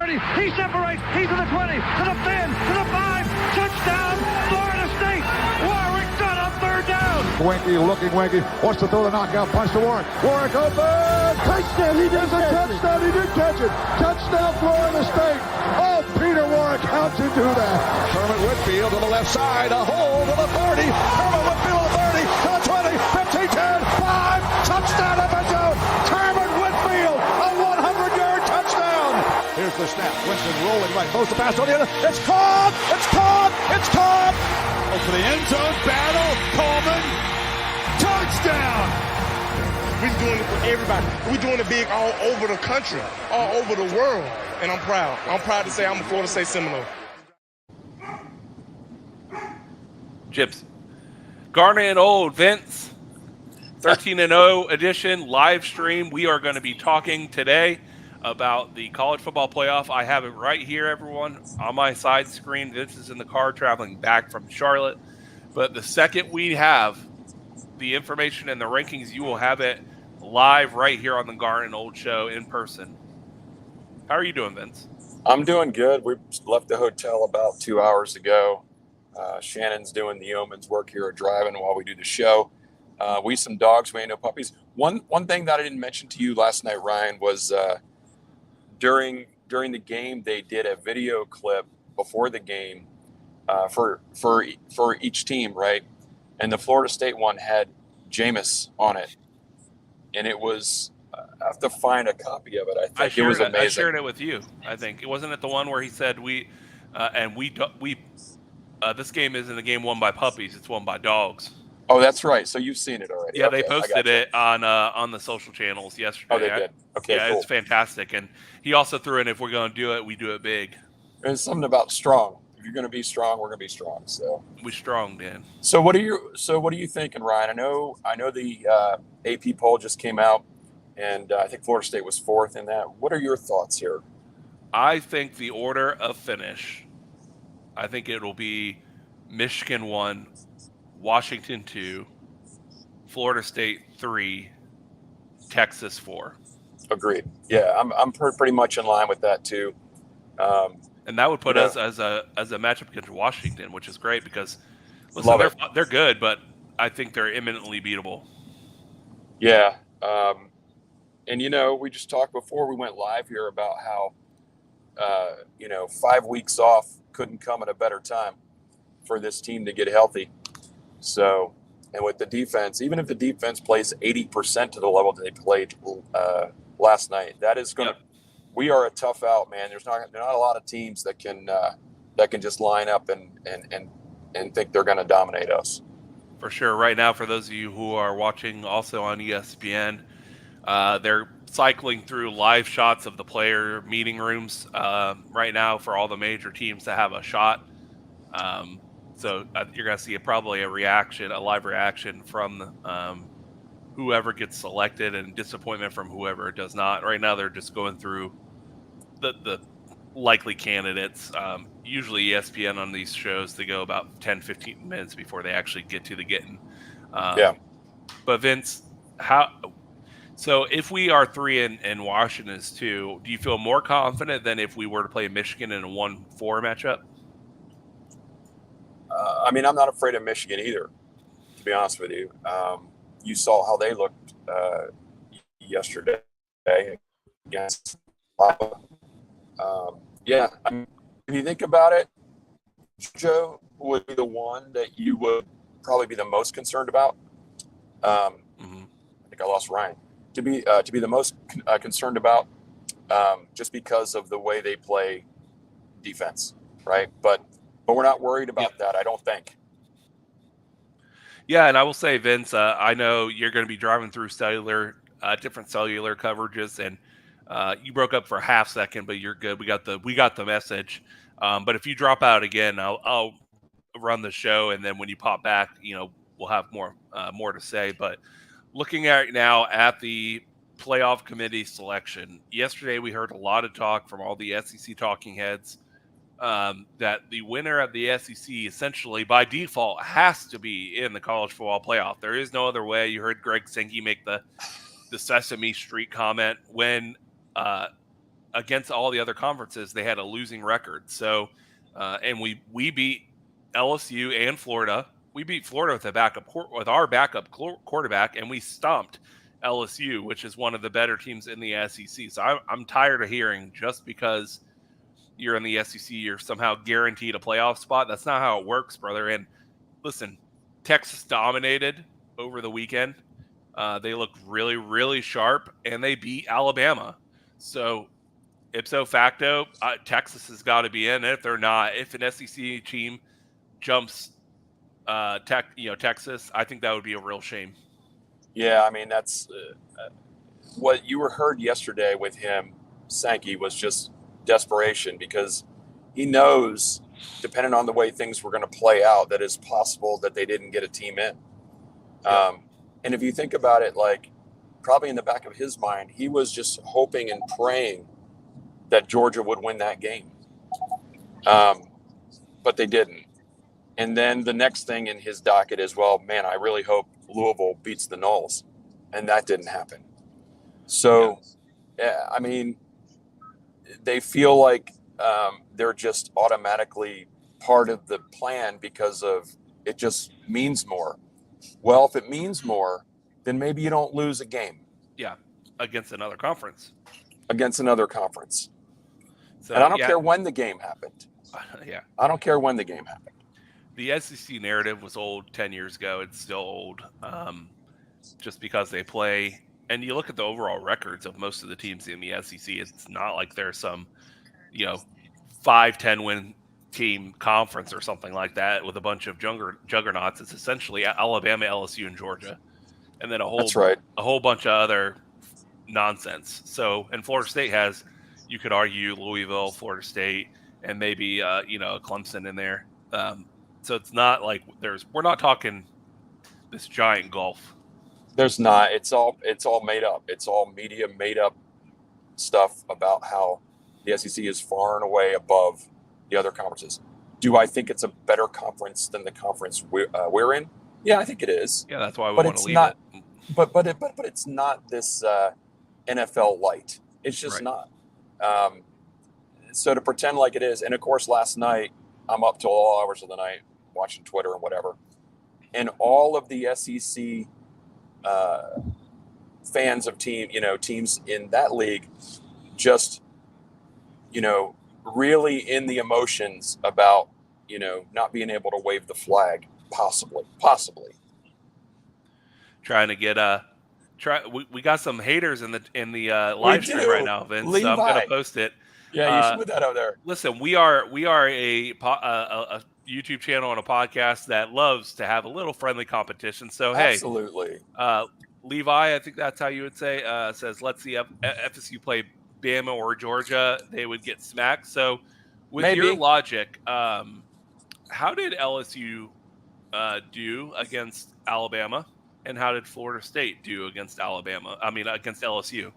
He separates. He's to the 20, to the 10, to the 5. Touchdown, Florida State. Warwick got up third down. Winky looking Winky. Wants to throw the knockout punch to Warwick. Warwick open. Touchdown. He does a touchdown. He did catch it. Touchdown, Florida State. Oh, Peter Warwick, how'd you do that? Kermit Whitfield to the left side. A hole to the 30. Kermit Whitfield to the 30, to the 20, 15, 10, 5. Touchdown up and zone. Kermit Whitfield, a 100-yard touchdown. Here's the snap. Winston rolling right. Throws the pass on the other. It's caught. It's caught. It's caught. Oh, for the end zone battle. Coleman. Touchdown. We're doing it for everybody. We're doing it big all over the country, all over the world. And I'm proud. I'm proud to say I'm a Florida State Seminole. Chips. Garner and Old, Vince. 13-0 edition, live stream. We are going to be talking today about the college football playoff. I have it right here, everyone, on my side screen. Vince is in the car traveling back from Charlotte. But the second we have the information and the rankings, you will have it live right here on the Garner and Old show in person. How are you doing, Vince? I'm doing good. We left the hotel about 2 hours ago. Shannon's doing the yeoman's work here at driving while we do the show. We some dogs, we ain't no puppies. One thing that I didn't mention to you last night, Ryan, was during the game they did a video clip before the game for each team, right? And the Florida State one had Jameis on it, and it was. I have to find a copy of it. I think it was amazing. I shared it with you. I think it wasn't it the one where he said this game isn't a game won by puppies; it's won by dogs. Oh, that's right. So you've seen it already. Yeah, okay, they posted it on the social channels yesterday. Oh, they did. Okay, yeah, cool. It's fantastic. And he also threw in, if we're going to do it, we do it big. There's something about strong. If you're going to be strong, we're going to be strong. So we strong, Dan. So what are you thinking, Ryan? I know the AP poll just came out, and I think Florida State was fourth in that. What are your thoughts here? I think the order of finish, I think it'll be Michigan 1, Washington 2, Florida State 3, Texas 4. Agreed. Yeah, I'm pretty much in line with that too. And that would put us as a matchup against Washington, which is great because listen, they're good, but I think they're imminently beatable. Yeah. And we just talked before we went live here about how 5 weeks off couldn't come at a better time for this team to get healthy. So, and with the defense, even if the defense plays 80% to the level that they played last night, that is going to. We are a tough out, man. There's not a lot of teams that can just line up and think they're going to dominate us. For sure. Right now, for those of you who are watching also on ESPN, they're cycling through live shots of the player meeting rooms right now for all the major teams that have a shot. So you're going to see probably a live reaction from whoever gets selected and disappointment from whoever does not. Right now, they're just going through the likely candidates. Usually ESPN on these shows, they go about 10, 15 minutes before they actually get to the getting. But Vince, so if we are 3 and Washington is 2, do you feel more confident than if we were to play Michigan in a 1-4 matchup? I'm not afraid of Michigan either, to be honest with you. You saw how they looked yesterday against Iowa. If you think about it, Joe would be the one that you would probably be the most concerned about. I think I lost Ryan. To be the most concerned about, just because of the way they play defense, right? But we're not worried about that, I don't think. Yeah, and I will say, Vince, I know you're going to be driving through different cellular coverages, and you broke up for a half second, but you're good. We got the message. But if you drop out again, I'll run the show, and then when you pop back, we'll have more to say. But looking at now at the playoff committee selection, yesterday we heard a lot of talk from all the SEC talking heads. That the winner of the SEC essentially by default has to be in the college football playoff. There is no other way. You heard Greg Sankey make the Sesame Street comment when against all the other conferences, they had a losing record. So, and we beat LSU and Florida. We beat Florida with our backup quarterback, and we stomped LSU, which is one of the better teams in the SEC. So I'm tired of hearing just because you're in the SEC, you're somehow guaranteed a playoff spot. That's not how it works, brother. And listen, Texas dominated over the weekend. They looked really, really sharp, and they beat Alabama. So ipso facto, Texas has got to be in. If they're not, if an SEC team jumps Texas, I think that would be a real shame. Yeah, I mean, that's what you heard yesterday with him. Sankey was just desperation because he knows, depending on the way things were going to play out, that it's possible that they didn't get a team in. And if you think about it, like probably in the back of his mind, he was just hoping and praying that Georgia would win that game. But they didn't. And then the next thing in his docket is, well, man, I really hope Louisville beats the Noles. And that didn't happen. So, yeah, I mean, they feel like they're just automatically part of the plan because of it just means more. Well, if it means more, then maybe you don't lose a game. Yeah, against another conference. So, and I don't care when the game happened. Yeah. I don't care when the game happened. The SEC narrative was old 10 years ago. It's still old just because they play. And you look at the overall records of most of the teams in the SEC, it's not like there's some, 5-10 win team conference or something like that with a bunch of juggernauts. It's essentially Alabama, LSU, and Georgia. And then a whole bunch of other nonsense. So, and Florida State has, you could argue, Louisville, Florida State, and maybe, Clemson in there. So it's not like we're not talking this giant gulf. There's not. It's all made up. It's all media made up stuff about how the SEC is far and away above the other conferences. Do I think it's a better conference than the conference we're in? Yeah, I think it is. Yeah, that's why we want to leave it. But it's not this NFL light. It's just not. So to pretend like it is, and of course last night I'm up till all hours of the night watching Twitter and whatever, and all of the SEC fans of teams in that league just really in the emotions about not being able to wave the flag, possibly trying to get we got some haters in the live stream right now, Vince. Levi. So I'm gonna post it. Yeah, you should put that out there. Listen, we are a YouTube channel and a podcast that loves to have a little friendly competition. So absolutely. Hey, Levi, I think that's how you would say, says, let's see if FSU play Bama or Georgia, they would get smacked. So with your logic, how did LSU do against Alabama, and how did Florida State do against against LSU?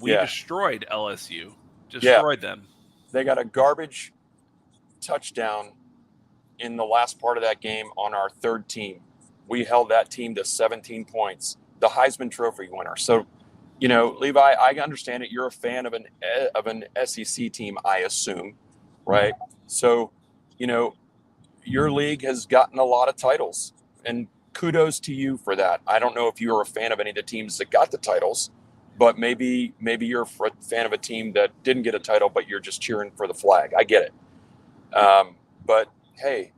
We destroyed LSU. Destroyed them. They got a garbage touchdown in the last part of that game on our third team. We held that team to 17 points, the Heisman Trophy winner. So, Levi, I understand it. You're a fan of an SEC team, I assume, right? So, your league has gotten a lot of titles, and kudos to you for that. I don't know if you're a fan of any of the teams that got the titles, but maybe you're a fan of a team that didn't get a title, but you're just cheering for the flag. I get it. But hey,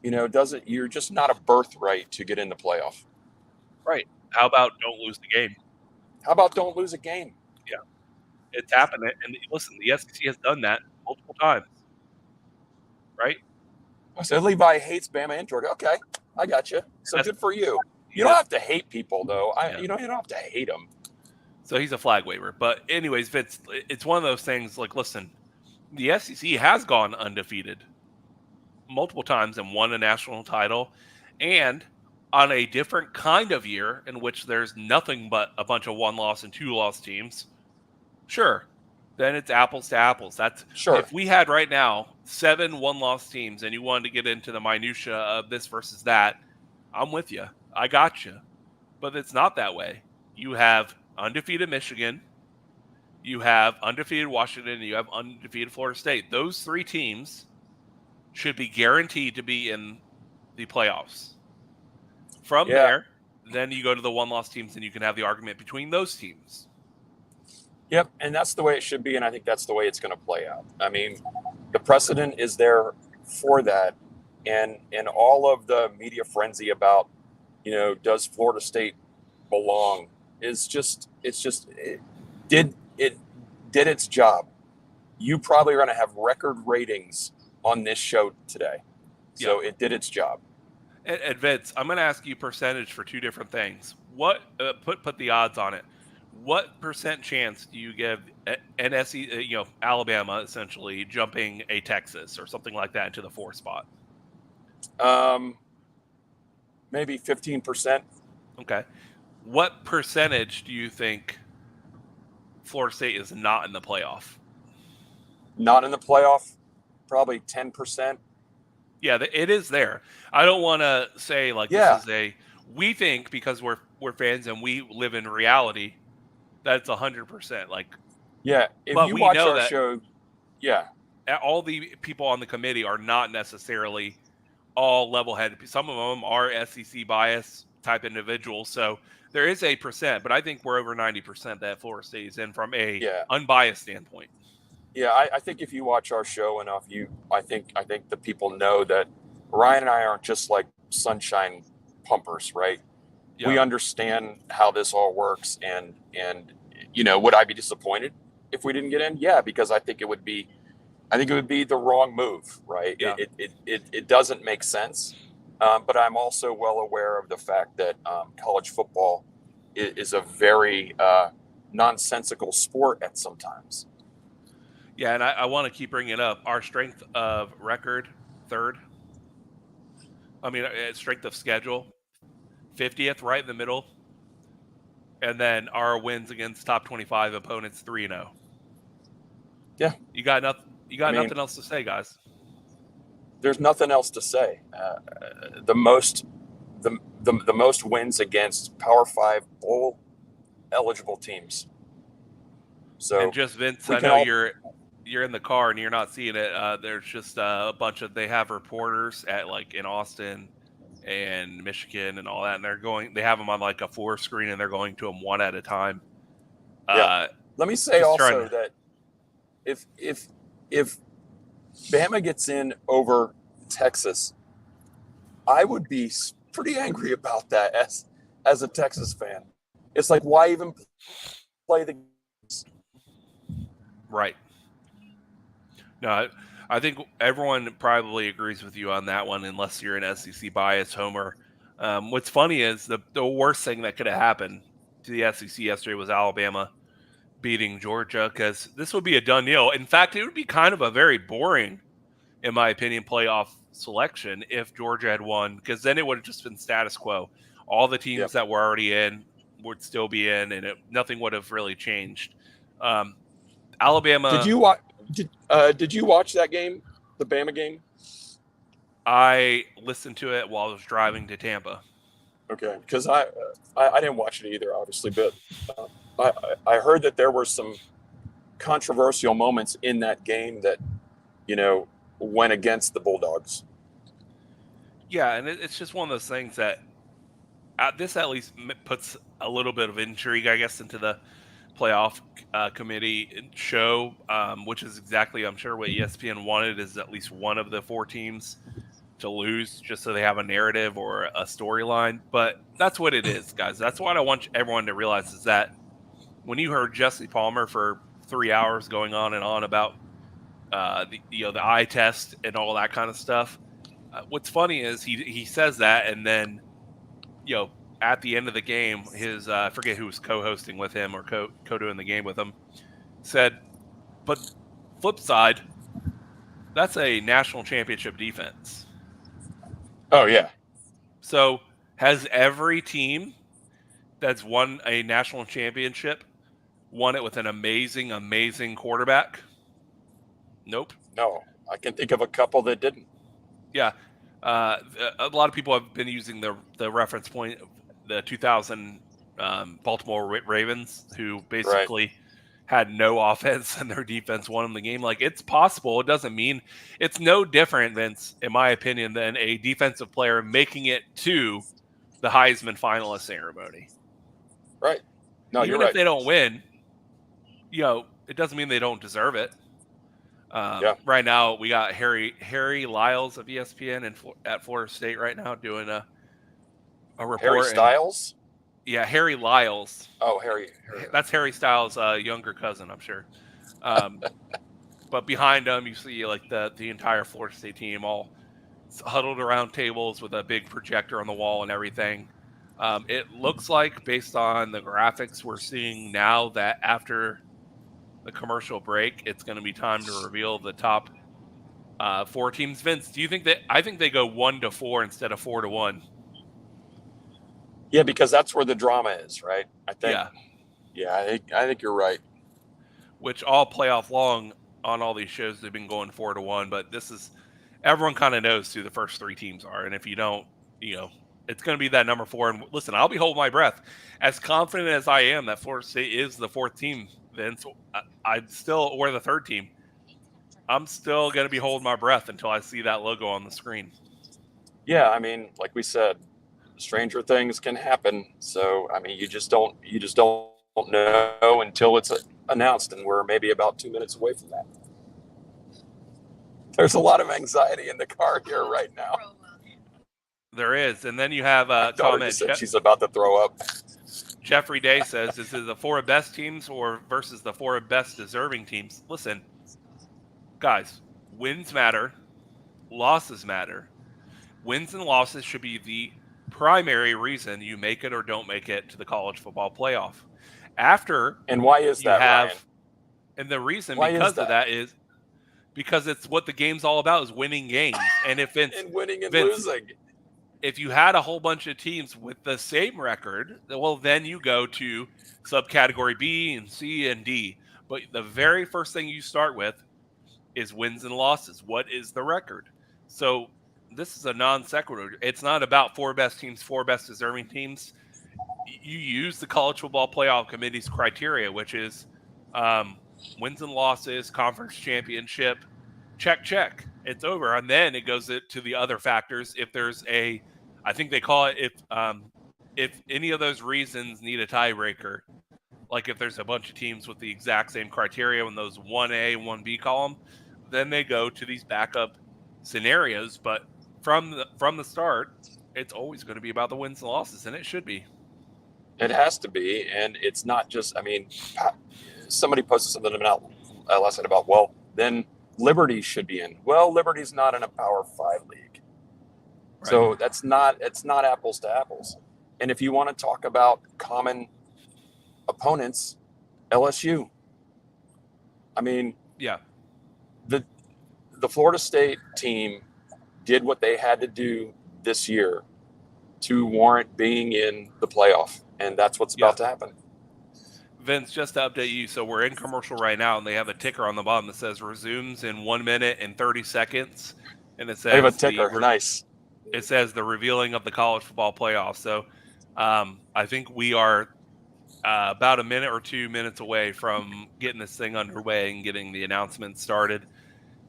you're just not a birthright to get in the playoff. Right. How about don't lose the game? Yeah. It's happened. And listen, the SEC has done that multiple times. Right? I said Levi hates Bama and Georgia. Okay, I got you. So good for you. You don't have to hate people, though. You don't have to hate them. So he's a flag waver. But anyways, Vince, it's one of those things like, listen, the SEC has gone undefeated multiple times and won a national title, and on a different kind of year in which there's nothing but a bunch of 1-loss and 2-loss teams, sure, then it's apples to apples. That's sure. If we had right now 7 1-loss teams and you wanted to get into the minutia of this versus that, I'm with you. I got you. But it's not that way. You have undefeated Michigan. you have undefeated Washington, and you have undefeated Florida State. Those three teams should be guaranteed to be in the playoffs. From there, then you go to the one-loss teams, and you can have the argument between those teams. Yep, and that's the way it should be, and I think that's the way it's going to play out. I mean, the precedent is there for that, and all of the media frenzy about, does Florida State belong it did its job. You probably are going to have record ratings on this show today, so It did its job. And Vince, I'm going to ask you percentage for two different things. What put the odds on it? What percent chance do you give Alabama essentially jumping a Texas or something like that into the 4th spot? Maybe 15%. Okay. What percentage do you think Florida State is not in the playoff? Not in the playoff? Probably 10%. Yeah, it is there. I don't want to say this is we think because we're fans and we live in reality that's 100%. If you watch our show, all the people on the committee are not necessarily all level-headed. Some of them are SEC bias type individuals, so there is a percent, but I think we're over 90% that Florida State is in from a unbiased standpoint. Yeah, I think if you watch our show enough, I think the people know that Ryan and I aren't just like sunshine pumpers, right? Yeah. We understand how this all works, and would I be disappointed if we didn't get in? Yeah, because I think it would be the wrong move, right? Yeah. It doesn't make sense. But I'm also well aware of the fact that college football is a very nonsensical sport at some times. Yeah, and I want to keep bringing it up. Our strength of record, 3rd. I mean, strength of schedule, 50th, right in the middle. And then our wins against top 25 opponents, 3-0. Yeah. You got nothing else to say, guys. There's nothing else to say. The most wins against Power 5 bowl eligible teams. So, and just Vince, I know you're in the car and you're not seeing it. There's just a bunch of, they have reporters at in Austin and Michigan and all that, and they have them on a 4 screen, and they're going to them one at a time. Let me say also that if Bama gets in over Texas, I would be pretty angry about that as a Texas fan. It's why even play the games? Right. No, I think everyone probably agrees with you on that one, unless you're an SEC bias homer. What's funny is the worst thing that could have happened to the SEC yesterday was Alabama beating Georgia, because this would be a done deal. In fact, it would be kind of a very boring, in my opinion, playoff selection if Georgia had won, because then it would have just been status quo. All the teams that were already in would still be in, and nothing would have really changed. Alabama. Did you watch that game, the Bama game? I listened to it while I was driving to Tampa. Okay, because I didn't watch it either, obviously, but I heard that there were some controversial moments in that game that went against the Bulldogs. Yeah, and it's just one of those things that this at least puts a little bit of intrigue, I guess, into the playoff committee show, which is exactly, I'm sure, what ESPN wanted, is at least one of the 4 teams to lose, just so they have a narrative or a storyline. But that's what it is, guys. That's what I want everyone to realize, is that when you heard Jesse Palmer for 3 hours going on and on about the eye test and all that kind of stuff, what's funny is he says that, and then at the end of the game, his I forget who was co-hosting with him or co-doing the game with him, said, but flip side, that's a national championship defense. Oh, yeah. So has every team that's won a national championship won it with an amazing, amazing quarterback? Nope. No, I can think of a couple that didn't. Yeah. A lot of people have been using the reference point, the 2000 Baltimore Ravens, who basically had no offense and their defense won them the game. Like, it's possible. It doesn't mean it's no different, Vince, in my opinion, than a defensive player making it to the Heisman finalist ceremony. Right. No, Even you're if right. they don't win, it doesn't mean they don't deserve it. Right now, we got Harry Lyles of ESPN at Florida State right now doing a report. Harry Styles? Yeah, Harry Lyles. Oh, Harry. That's Harry Styles' younger cousin, I'm sure. But behind him, you see like the entire Florida State team all huddled around tables with a big projector on the wall and everything. It looks like, based on the graphics we're seeing now, that after the commercial break, it's going to be time to reveal the top 4 teams. Vince, do you think that? I think they go 1-4 instead of 4-1. Yeah, because that's where the drama is, right? I think. Yeah, I think you're right. Which all playoff long on all these shows they've been going 4-1, but this is, everyone kind of knows who the first 3 teams are, and if you don't, it's going to be that number 4. And listen, I'll be holding my breath, as confident as I am that Florida State is the 4th team. Vince, or the 3rd team. I'm still going to be holding my breath until I see that logo on the screen. Yeah, I mean, like we said, stranger things can happen. So, I mean, you just don't know until it's announced, and we're maybe about 2 minutes away from that. There's a lot of anxiety in the car here right now. There is, and then you have a comment. She's about to throw up. Jeffrey Day says, "This is the 4 best teams versus the 4 best deserving teams." Listen, guys, wins matter, losses matter. Wins and losses should be the primary reason you make it or don't make it to the college football playoff. And why is that, Ryan? And the reason of that is because it's what the game's all about, is winning games. And if it's and winning and losing. If you had a whole bunch of teams with the same record, well, then you go to subcategory B and C and D. But the very first thing you start with is wins and losses. What is the record? So this is a non sequitur. It's not about 4 best teams, 4 best deserving teams. You use the College Football Playoff Committee's criteria, which is wins and losses, conference championship, check. It's over. And then it goes to the other factors. If there's I think they call it, if any of those reasons need a tiebreaker, like if there's a bunch of teams with the exact same criteria in those 1A, 1B column, then they go to these backup scenarios. But from the start, it's always going to be about the wins and losses, and it should be. It has to be, and it's not just, I mean, somebody posted something last night about, well, then Liberty should be in. Well, Liberty's not in a Power 5 league. Right. So it's not apples to apples. And if you want to talk about common opponents, LSU. I mean, yeah. The Florida State team did what they had to do this year to warrant being in the playoff, and that's what's about to happen. Vince, just to update you, so we're in commercial right now, and they have a ticker on the bottom that says resumes in 1 minute and 30 seconds, and it says they have a ticker. Nice. It says the revealing of the college football playoff. So I think we are about a minute or 2 minutes away from getting this thing underway and getting the announcement started.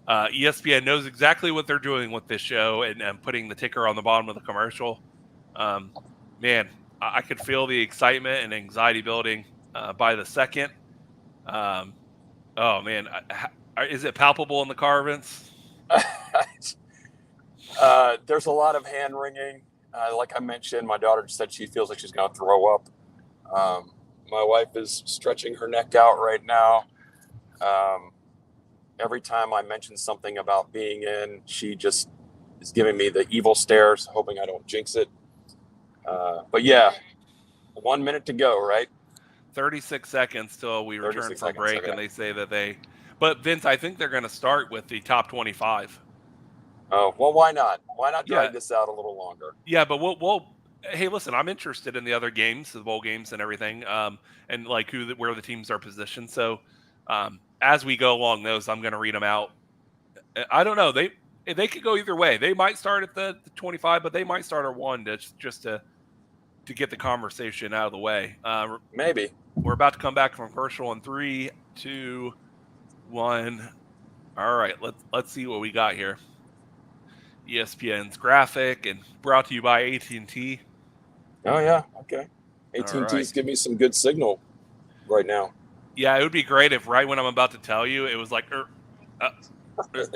ESPN knows exactly what they're doing with this show and putting the ticker on the bottom of the commercial. Man, I could feel the excitement and anxiety building by the second. Oh, man. Is it palpable in the car, Vince? There's a lot of hand wringing. Like I mentioned, my daughter just said she feels like she's going to throw up. My wife is stretching her neck out right now. Every time I mention something about being in, she just is giving me the evil stares, hoping I don't jinx it. But yeah, 1 minute to go, right? 36 seconds till we return from break, okay. And they say that but Vince, I think they're going to start with the top 25. Oh, well, why not? Why not drag this out a little longer? Yeah, but we'll hey, listen, I'm interested in the other games, the bowl games and everything, and like where the teams are positioned. So as we go along those, I'm going to read them out. I don't know. They could go either way. They might start at the 25, but they might start at 1 just to get the conversation out of the way. Maybe. We're about to come back from commercial in 3, 2, 1. All right, let's see what we got here. ESPN's graphic and brought to you by AT&T. Oh yeah, okay. AT&T's right. giving me some good signal right now. Yeah, it would be great if right when I'm about to tell you, it was like,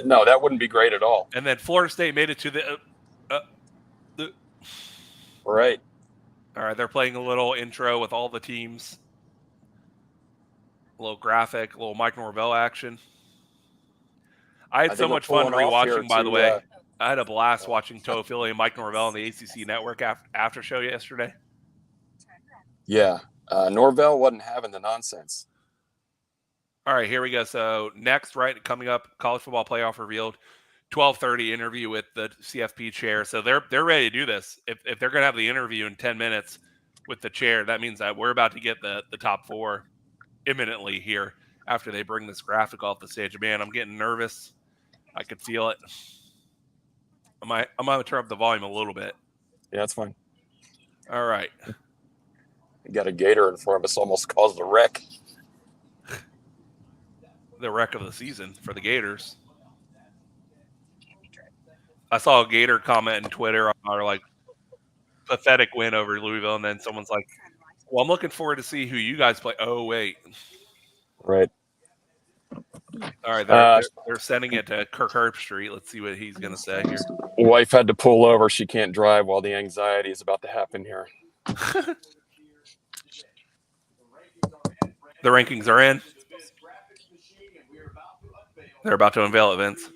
no, that wouldn't be great at all. And then Florida State made it to the. Right. All right, they're playing a little intro with all the teams. A little graphic, a little Mike Norvell action. I had so much fun rewatching, by the way. I had a blast watching Toafili and Mike Norvell on the ACC Network after show yesterday. Yeah, Norvell wasn't having the nonsense. All right, here we go. So next, right, coming up, college football playoff revealed. 12:30 interview with the CFP chair. So they're ready to do this. If they're going to have the interview in 10 minutes with the chair, that means that we're about to get the top 4 imminently here after they bring this graphic off the stage. Man, I'm getting nervous. I could feel it. I'm going to turn up the volume a little bit. Yeah, that's fine. All right. We got a gator in front of us, almost caused a wreck. The wreck of the season for the Gators. I saw a Gator comment on Twitter on our like pathetic win over Louisville, and then someone's like, "Well, I'm looking forward to see who you guys play." Oh wait, right. All right, they're sending it to Kirk Herbstreit. Let's see what he's going to say here. Wife had to pull over. She can't drive while the anxiety is about to happen here. The rankings are in. They're about to unveil it, Vince.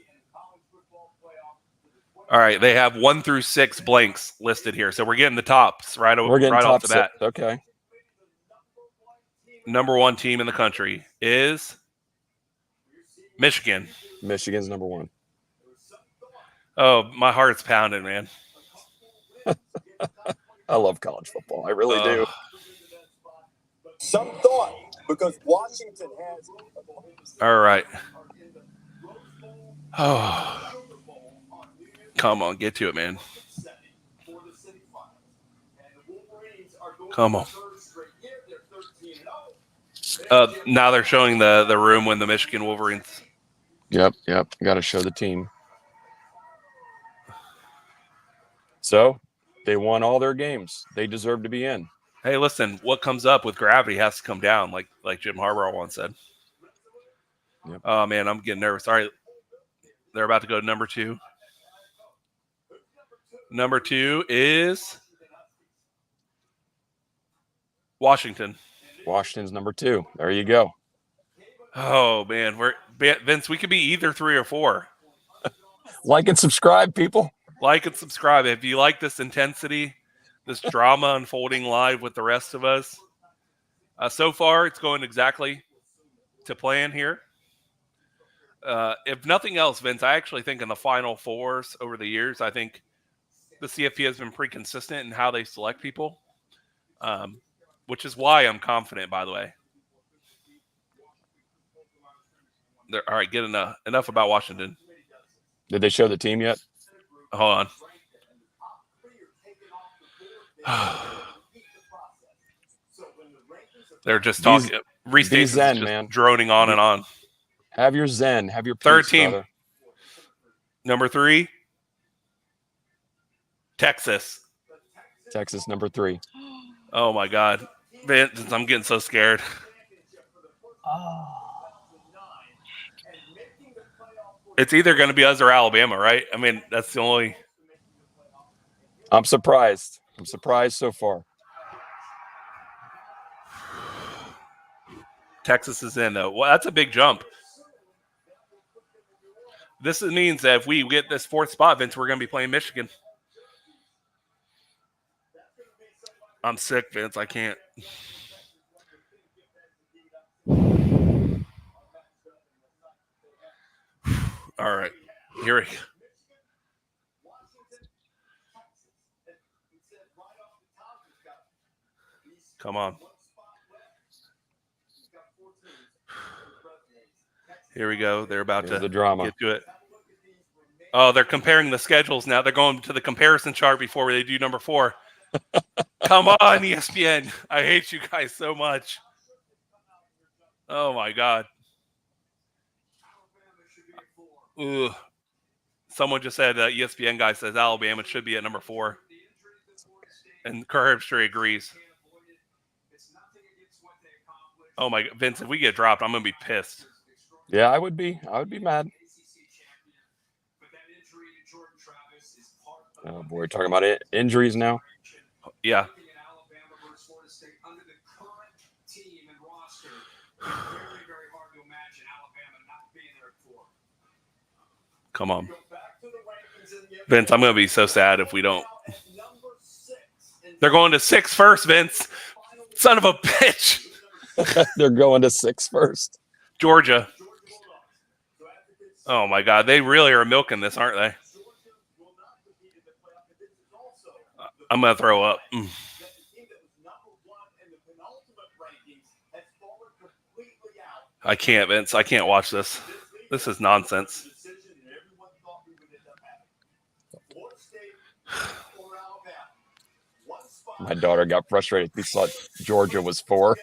All right, they have 1 through 6 blanks listed here, so we're getting the tops right off the bat. Okay. Number 1 team in the country is Michigan. Michigan's number 1. Oh, my heart's pounding, man. I love college football. I really do. Some thought because Washington has. All right. Oh. Come on, get to it, man. Come on. Now they're showing the room when the Michigan Wolverines. Yep. Got to show the team. So they won all their games. They deserve to be in. Hey, listen, what comes up with gravity has to come down, like Jim Harbaugh once said. Yep. Oh, man, I'm getting nervous. All right, they're about to go to number 2. Number 2 is Washington. Washington's number 2. There you go. Oh, man. Vince, we could be either 3 or 4. Like and subscribe, people. Like and subscribe. If you like this intensity, this drama unfolding live with the rest of us. So far, it's going exactly to plan here. If nothing else, Vince, I actually think in the Final Fours over the years, I think the CFP has been pretty consistent in how they select people, which is why I'm confident, by the way. All right, get enough about Washington. Did they show the team yet? Hold on. They're just talking. Restate's just man. Droning on and on. Have your zen. Have your peace, 3rd team. Brother. Number 3. Texas. Texas, number 3. Oh, my God. Vince, I'm getting so scared. It's either going to be us or Alabama, right? I mean, that's the only. I'm surprised. I'm surprised so far. Texas is in, though. Well, that's a big jump. This means that if we get this 4th spot, Vince, we're going to be playing Michigan. I'm sick, Vince. I can't. All right. Here we go. Come on. Here we go. They're about to the drama. Get to it. Oh, they're comparing the schedules now. They're going to the comparison chart before they do number 4. Come on, ESPN. I hate you guys so much. Oh my God. Ugh. Someone just said, ESPN guy says Alabama should be at number 4. And Kerr Hipstree agrees. Oh my God, Vince, if we get dropped, I'm going to be pissed. Yeah, I would be mad. Oh boy, we're talking about injuries now. Yeah. Come on. Vince, I'm going to be so sad if we don't. They're going to 6 first, Vince. Son of a bitch. They're going to 6 first. Georgia. Oh my God, they really are milking this, aren't they? I'm going to throw up. I can't, Vince. I can't watch this. This is nonsense. My daughter got frustrated. She thought Georgia was 4.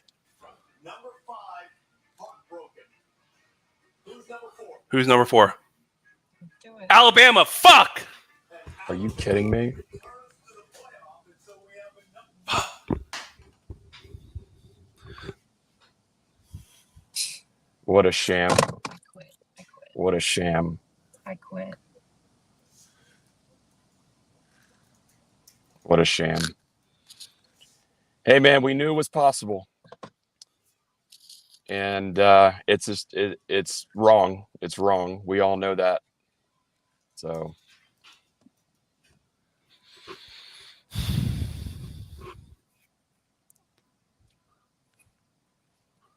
Who's number 4? Alabama. Fuck. Are you kidding me? What a sham. I quit. What a sham. I quit. What a sham. Hey, man, we knew it was possible. And it's just it's wrong. It's wrong. We all know that. So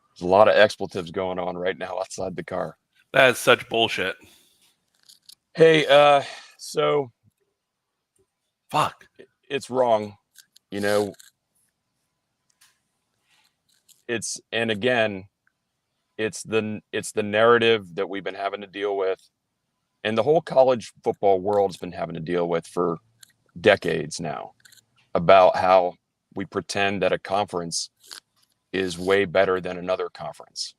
there's a lot of expletives going on right now outside the car. That is such bullshit. Hey, so fuck. It's wrong. You know, it's the narrative that we've been having to deal with, and the whole college football world's been having to deal with for decades now, about how we pretend that a conference is way better than another conference.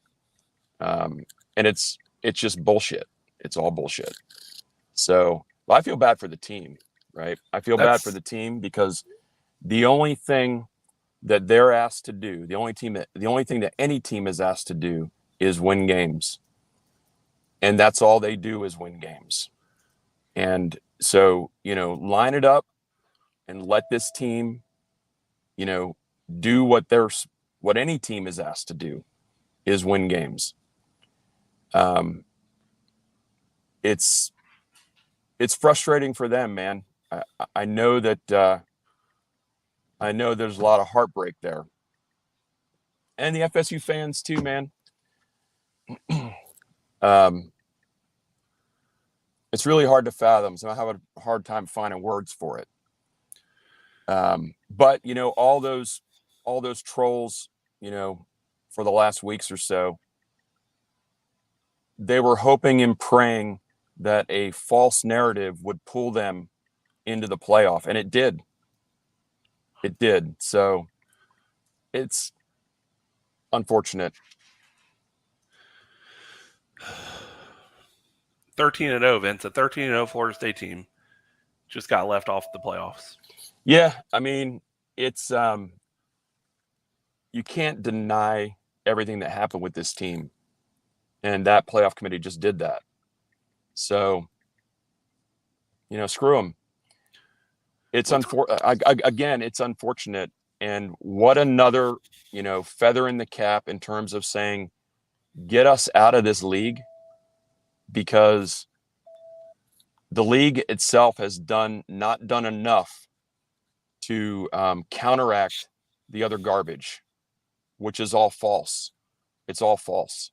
And it's just bullshit. It's all bullshit. So I feel bad for the team, right? I feel bad for the team because the only thing that they're asked to do, the only thing that any team is asked to do is win games. And that's all they do is win games. And so, line it up and let this team, do what any team is asked to do is win games. It's frustrating for them, man. I know that I know there's a lot of heartbreak there. And the FSU fans too, man. It's really hard to fathom. So I have a hard time finding words for it. But all those trolls, for the last weeks or so, they were hoping and praying that a false narrative would pull them into the playoff, and it did. It did. So it's unfortunate. 13-0, Vince. A 13-0 Florida State team just got left off the playoffs. Yeah, I mean, it's you can't deny everything that happened with this team, and that playoff committee just did that. So, screw them. It's it's unfortunate, and what another feather in the cap in terms of saying, get us out of this league, because the league itself has not done enough to counteract the other garbage, which is all false. It's all false.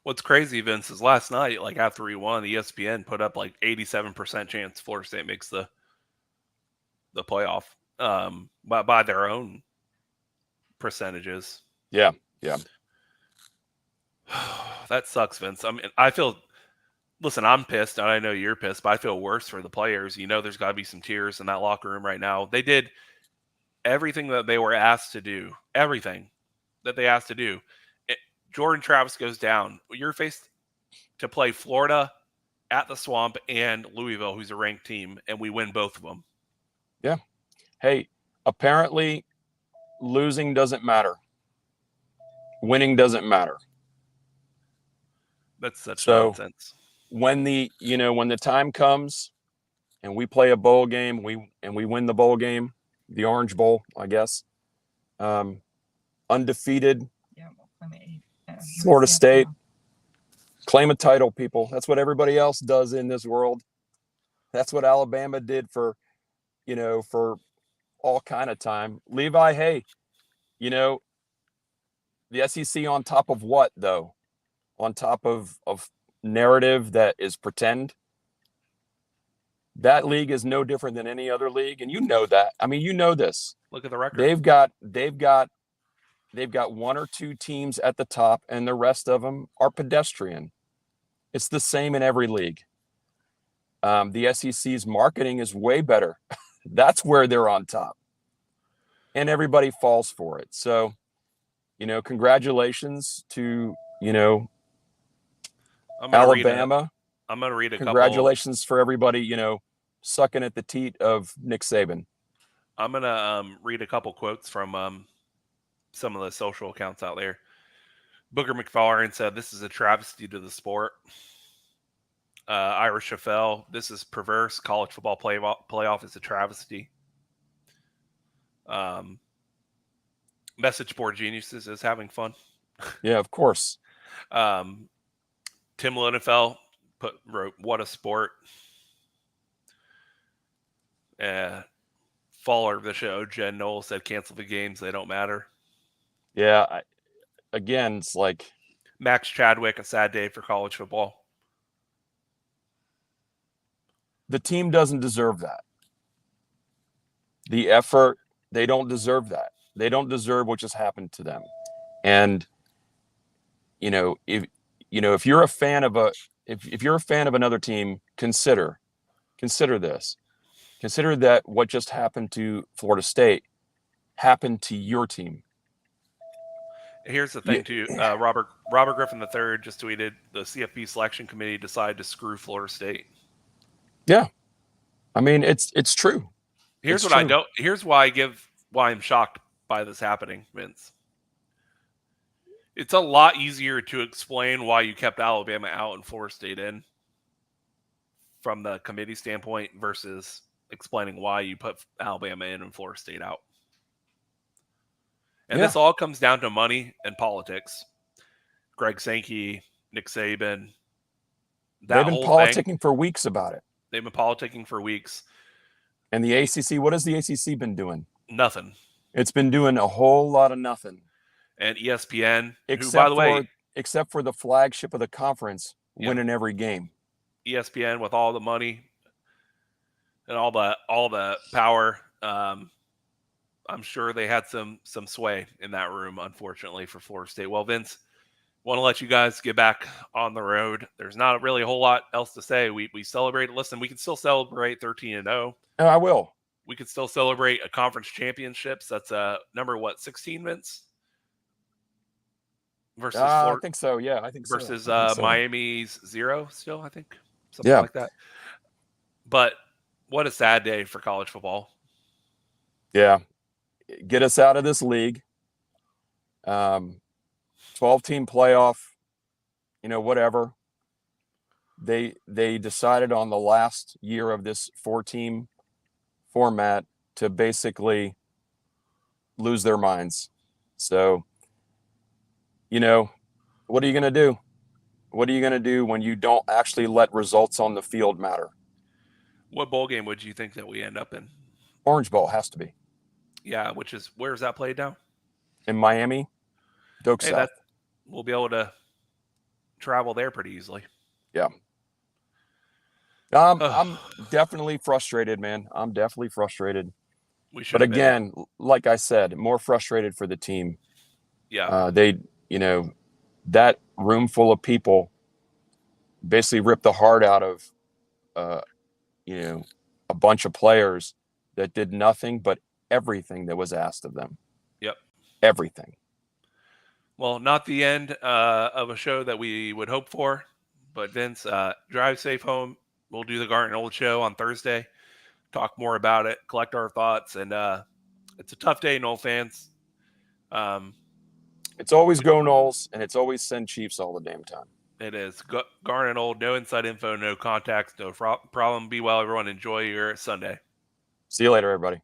What's crazy, Vince, is last night, after we won, ESPN put up 87% chance Florida State makes the playoff by their own percentages. Yeah. That sucks, Vince. I mean, listen, I'm pissed, and I know you're pissed, but I feel worse for the players. There's got to be some tears in that locker room right now. They did everything that they were asked to do, everything that they asked to do. Jordan Travis goes down. You're faced to play Florida at the Swamp and Louisville, who's a ranked team, and we win both of them. Yeah. Hey, apparently losing doesn't matter. Winning doesn't matter. That's such So nonsense. when the time comes and we play a bowl game, we win the bowl game, the Orange Bowl, I guess. Undefeated. Florida State. Claim a title, people. That's what everybody else does in this world. That's what Alabama did for all kind of time. Levi, hey, the SEC on top of what, though? On top of narrative that is pretend. That league is no different than any other league, and you know that. I mean, you know this. Look at the record. They've got one or two teams at the top, and the rest of them are pedestrian. It's the same in every league. The SEC's marketing is way better. That's where they're on top. And everybody falls for it. So, congratulations to, Alabama. I'm going to read a Congratulations for everybody, sucking at the teat of Nick Saban. I'm going to read a couple quotes from some of the social accounts out there. Booker McFarland said, "This is a travesty to the sport." Ira Schafel, "This is perverse. College football playoff is a travesty." Message board geniuses is having fun. Yeah, of course. Tim Lonefeld wrote, "What a sport." Follower of the show, Jen Knoll, said, "Cancel the games. They don't matter." Yeah. Again, it's like Max Chadwick, "A sad day for college football." The team doesn't deserve that. The effort, they don't deserve that. They don't deserve what just happened to them. And if you're a fan of if you're a fan of another team, consider this. Consider that what just happened to Florida State happened to your team. Here's the thing, too. Robert Griffin III just tweeted, "The CFP selection committee decided to screw Florida State." Yeah, I mean it's true. Here's it's what true. I don't. Here's why I'm shocked by this happening, Vince. It's a lot easier to explain why you kept Alabama out and Florida State in, from the committee standpoint, versus explaining why you put Alabama in and Florida State out. And this all comes down to money and politics. Greg Sankey, Nick Saban. They've been politicking for weeks about it. They've been politicking for weeks. And the ACC, what has the ACC been doing? Nothing. It's been doing a whole lot of nothing. And ESPN, who, by the way, except for the flagship of the conference, winning every game. ESPN with all the money and all the power. I'm sure they had some sway in that room, unfortunately, for Florida State. Well, Vince, want to let you guys get back on the road. There's not really a whole lot else to say. We celebrated. Listen, we can still celebrate 13-0. I will. We could still celebrate a conference championships. That's number 16, Vince? Versus Florida. I think so. Yeah, I think so. Versus Miami's 0 still, I think. Something like that. But what a sad day for college football. Yeah. Get us out of this league. 12-team playoff, whatever. They decided on the last year of this 4-team format to basically lose their minds. So, what are you going to do? What are you going to do when you don't actually let results on the field matter? What bowl game would you think that we end up in? Orange Bowl has to be. Yeah, where's that played now? In Miami, Doak South. We'll be able to travel there pretty easily. Yeah. I'm definitely frustrated, man. I'm definitely frustrated. But again, like I said, more frustrated for the team. Yeah. That room full of people basically ripped the heart out of, a bunch of players that did nothing but everything that was asked of them. Yep. Everything. Well, not the end of a show that we would hope for, but Vince, drive safe home. We'll do the Garnet and Old show on Thursday. Talk more about it, collect our thoughts, and it's a tough day, Noel fans. It's always go Knowles, and it's always send Chiefs all the damn time. It is. Garnet and Old, no inside info, no contacts, no problem. Be well, everyone. Enjoy your Sunday. See you later, everybody.